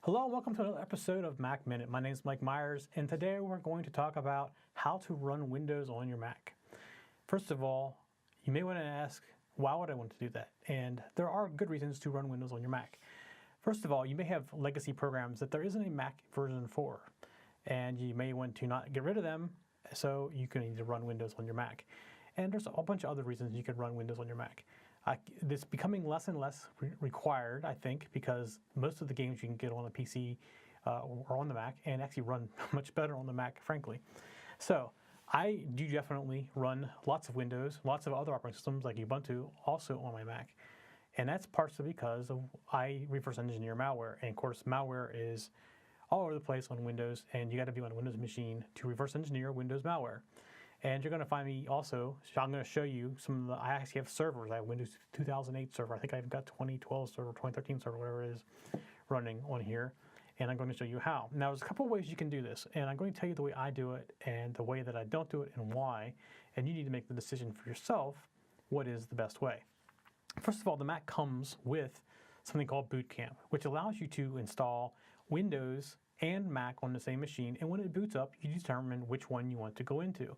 Hello and welcome to another episode of Mac Minute. My name is Mike Myers, and today we're going to talk about how to run Windows on your Mac. First of all, you may want to ask, why would I want to do that? And there are good reasons to run Windows on your Mac. First of all, you may have legacy programs that there isn't a Mac version for, and you may want to not get rid of them, so you can need to run Windows on your Mac. And there's a whole bunch of other reasons you could run Windows on your Mac. It's becoming less and less required, I think, because most of the games you can get on a PC or on the Mac and actually run much better on the Mac, frankly. So I do definitely run lots of Windows, lots of other operating systems like Ubuntu also on my Mac. And that's partially because I reverse engineer malware. And of course, malware is all over the place on Windows, and you got to be on a Windows machine to reverse engineer Windows malware. And you're going to find me also, I'm going to show you some of the, I actually have servers. I have Windows 2008 server. I think I've got 2012 server, 2013 server, whatever it is, running on here. And I'm going to show you how. Now, there's a couple of ways you can do this. And I'm going to tell you the way I do it and the way that I don't do it and why. And you need to make the decision for yourself what is the best way. First of all, the Mac comes with something called Boot Camp, which allows you to install Windows and Mac on the same machine. And when it boots up, you determine which one you want to go into.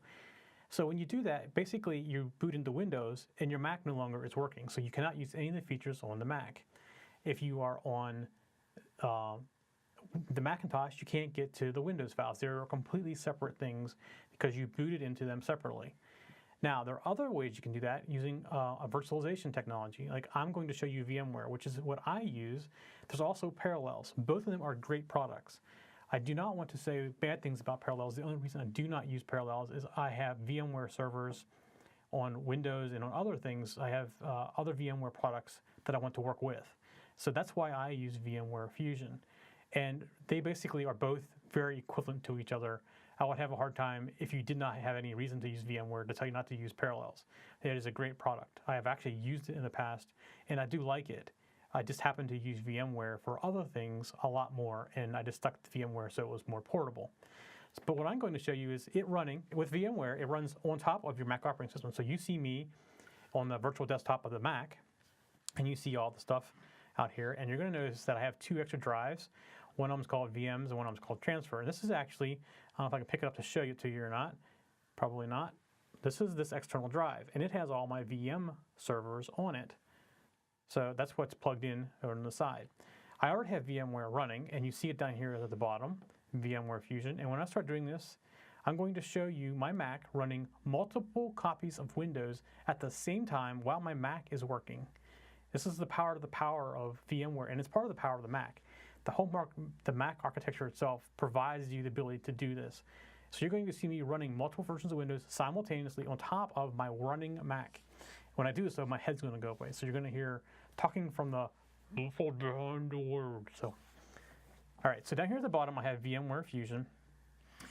So when you do that, basically you boot into Windows and your Mac no longer is working. So you cannot use any of the features on the Mac. If you are on the Macintosh, you can't get to the Windows files. They're completely separate things because you booted into them separately. Now, there are other ways you can do that using a virtualization technology. Like I'm going to show you VMware, which is what I use. There's also Parallels. Both of them are great products. I do not want to say bad things about Parallels. The only reason I do not use Parallels is I have VMware servers on Windows and on other things. I have other VMware products that I want to work with. So that's why I use VMware Fusion. And they basically are both very equivalent to each other. I would have a hard time if you did not have any reason to use VMware to tell you not to use Parallels. It is a great product. I have actually used it in the past, and I do like it. I just happen to use VMware for other things a lot more, and I just stuck to VMware so it was more portable. But what I'm going to show you is it running, with VMware, it runs on top of your Mac operating system. So you see me on the virtual desktop of the Mac, and you see all the stuff out here, and you're going to notice that I have two extra drives. One of them is called VMs, and one of them is called Transfer. And this is actually, I don't know if I can pick it up to show it to you or not. Probably not. This is this external drive, and it has all my VM servers on it. So that's what's plugged in on the side. I already have VMware running, and you see it down here at the bottom, VMware Fusion. And when I start doing this, I'm going to show you my Mac running multiple copies of Windows at the same time while my Mac is working. This is the power of VMware, and it's part of the power of the Mac. The Mac architecture itself provides you the ability to do this. So you're going to see me running multiple versions of Windows simultaneously on top of my running Mac. When I do this, though, my head's going to go away. So you're going to hear talking from the behind the word. So, all right. So down here at the bottom, I have VMware Fusion,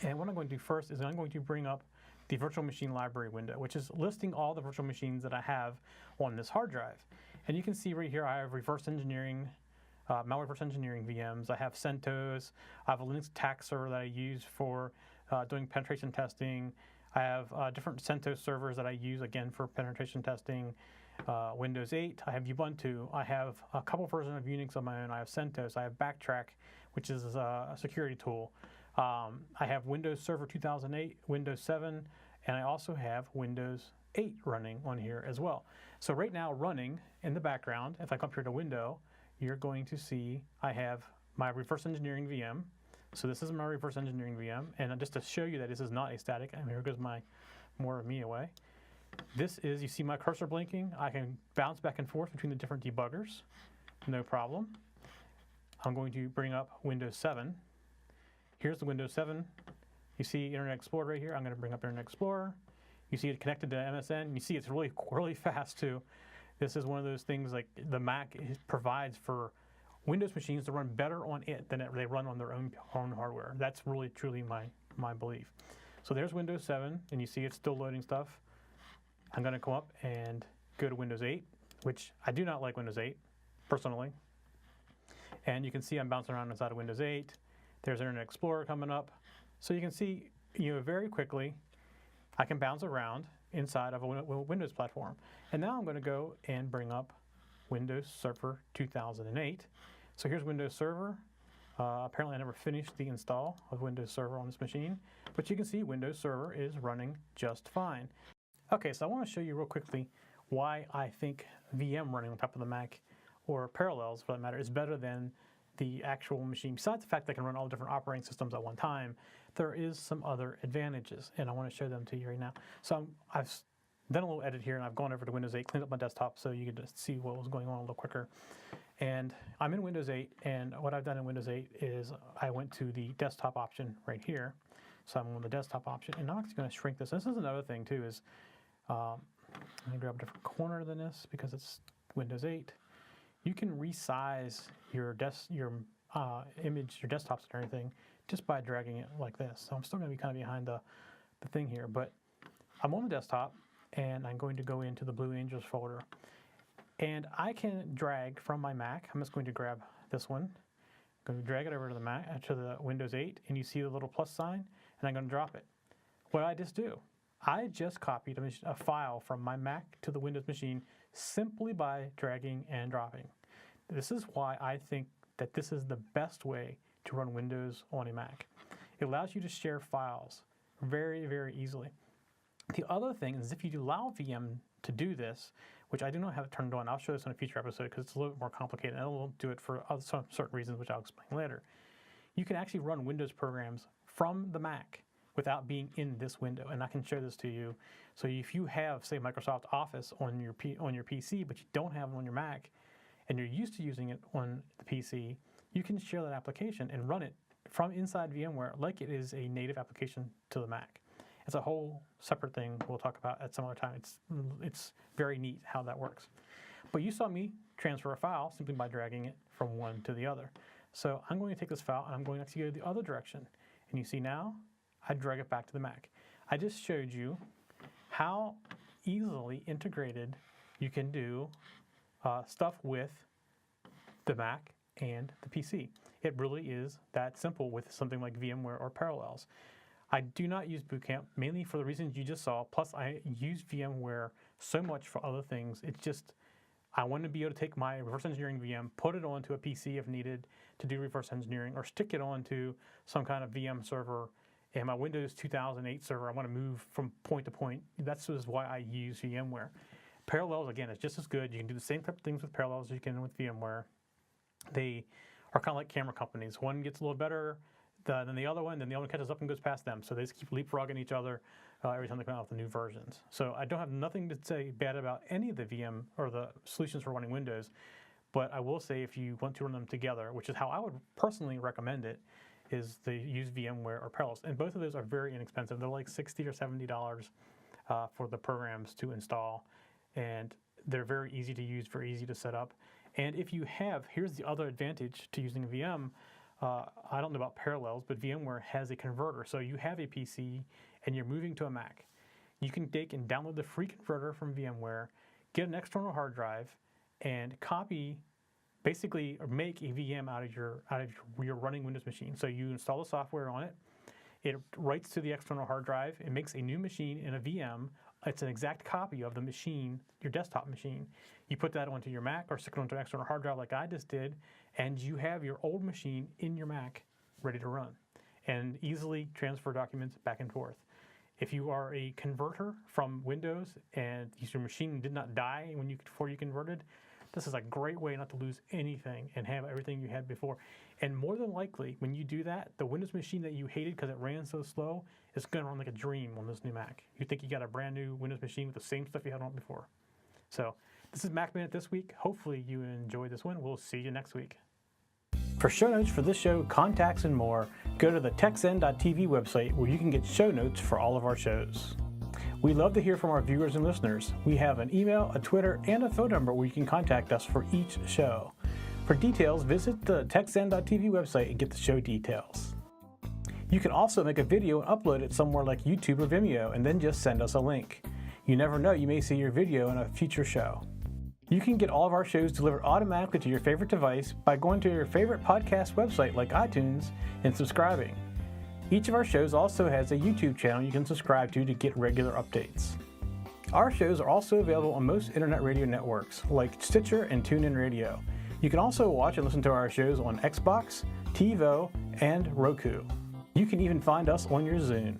and what I'm going to do first is I'm going to bring up the virtual machine library window, which is listing all the virtual machines that I have on this hard drive. And you can see right here, I have reverse engineering. Malware reverse engineering VMs. I have CentOS. I have a Linux attack server that I use for doing penetration testing. I have different CentOS servers that I use, again, for penetration testing. Windows 8. I have Ubuntu. I have a couple versions of Unix of my own. I have CentOS. I have Backtrack, which is a security tool. I have Windows Server 2008, Windows 7, and I also have Windows 8 running on here as well. So right now, running in the background, if I come here to Window, you're going to see I have my reverse engineering VM. So this is my reverse engineering VM. And just to show you that this is not a static, and here goes my more of me away. This is, you see my cursor blinking. I can bounce back and forth between the different debuggers. No problem. I'm going to bring up Windows 7. Here's the Windows 7. You see Internet Explorer right here. I'm going to bring up Internet Explorer. You see it connected to MSN. You see it's really fast too. This is one of those things like the Mac provides for Windows machines to run better on it than they run on their own hardware. That's really, truly my belief. So there's Windows 7, and you see it's still loading stuff. I'm going to come up and go to Windows 8, which I do not like Windows 8, personally. And you can see I'm bouncing around inside of Windows 8. There's Internet Explorer coming up. So you can see, very quickly, I can bounce around inside of a Windows platform. And now I'm going to go and bring up Windows Server 2008. So here's Windows Server. Apparently I never finished the install of Windows Server on this machine, but you can see Windows Server is running just fine. Okay, so I want to show you real quickly why I think VM running on top of the Mac, or Parallels for that matter, is better than the actual machine. Besides the fact that I can run all different operating systems at one time, there is some other advantages, and I want to show them to you right now. So I've done a little edit here, and I've gone over to Windows 8, cleaned up my desktop so you can just see what was going on a little quicker. And I'm in Windows 8, and what I've done in Windows 8 is I went to the desktop option right here. So I'm on the desktop option, and I'm actually going to shrink this. This is another thing too, is I'm going to grab a different corner than this because it's Windows 8. You can resize your image, your desktops and everything, just by dragging it like this. So I'm still going to be kind of behind the thing here, but I'm on the desktop, and I'm going to go into the Blue Angels folder. And I can drag from my Mac. I'm just going to grab this one. I'm going to drag it over to the Mac, to the Windows 8, and you see the little plus sign, and I'm going to drop it. What did I just do? I just copied a file from my Mac to the Windows machine simply by dragging and dropping. This is why I think that this is the best way to run Windows on a Mac. It allows you to share files very, very easily. The other thing is if you allow VM to do this, which I do not have it turned on. I'll show this in a future episode because it's a little bit more complicated, and I won't do it for some certain reasons, which I'll explain later. You can actually run Windows programs from the Mac without being in this window, and I can show this to you. So if you have, say, Microsoft Office on your PC, but you don't have it on your Mac, and you're used to using it on the PC, you can share that application and run it from inside VMware like it is a native application to the Mac. It's a whole separate thing we'll talk about at some other time. It's very neat how that works. But you saw me transfer a file simply by dragging it from one to the other. So I'm going to take this file and I'm going to actually go the other direction. And you see now, I drag it back to the Mac. I just showed you how easily integrated you can do stuff with the Mac and the PC. It really is that simple with something like VMware or Parallels. I do not use Boot Camp, mainly for the reasons you just saw, plus I use VMware so much for other things. It's just, I want to be able to take my reverse engineering VM, put it onto a PC if needed to do reverse engineering, or stick it onto some kind of VM server. And my Windows 2008 server, I want to move from point to point. That's just why I use VMware. Parallels, again, is just as good. You can do the same type of things with Parallels as you can with VMware. They are kind of like camera companies. One gets a little better than the other one, then the other one catches up and goes past them. So they just keep leapfrogging each other every time they come out with the new versions. So I don't have nothing to say bad about any of the VM or the solutions for running Windows, but I will say if you want to run them together, which is how I would personally recommend it, is to use VMware or Parallels. And both of those are very inexpensive. They're like $60 or $70 for the programs to install. And they're very easy to use, very easy to set up. And if you have, here's the other advantage to using a VM. I don't know about Parallels, but VMware has a converter. So you have a PC and you're moving to a Mac. You can take and download the free converter from VMware, get an external hard drive, and copy, basically, or make a VM out of your running Windows machine. So you install the software on it. It writes to the external hard drive. It makes a new machine in a VM. It's an exact copy of the machine, your desktop machine. You put that onto your Mac or stick it onto an external hard drive like I just did, and you have your old machine in your Mac ready to run and easily transfer documents back and forth. If you are a converter from Windows and your machine did not die before you converted, this is a great way not to lose anything and have everything you had before. And more than likely, when you do that, the Windows machine that you hated because it ran so slow is going to run like a dream on this new Mac. You think you got a brand new Windows machine with the same stuff you had on it before. So this is Mac Minute this week. Hopefully you enjoyed this one. We'll see you next week. For show notes for this show, contacts, and more, go to the TechZen.tv website where you can get show notes for all of our shows. We love to hear from our viewers and listeners. We have an email, a Twitter, and a phone number where you can contact us for each show. For details, visit the TechZen.tv website and get the show details. You can also make a video and upload it somewhere like YouTube or Vimeo and then just send us a link. You never know, you may see your video in a future show. You can get all of our shows delivered automatically to your favorite device by going to your favorite podcast website like iTunes and subscribing. Each of our shows also has a YouTube channel you can subscribe to get regular updates. Our shows are also available on most internet radio networks like Stitcher and TuneIn Radio. You can also watch and listen to our shows on Xbox, TiVo, and Roku. You can even find us on your Zune.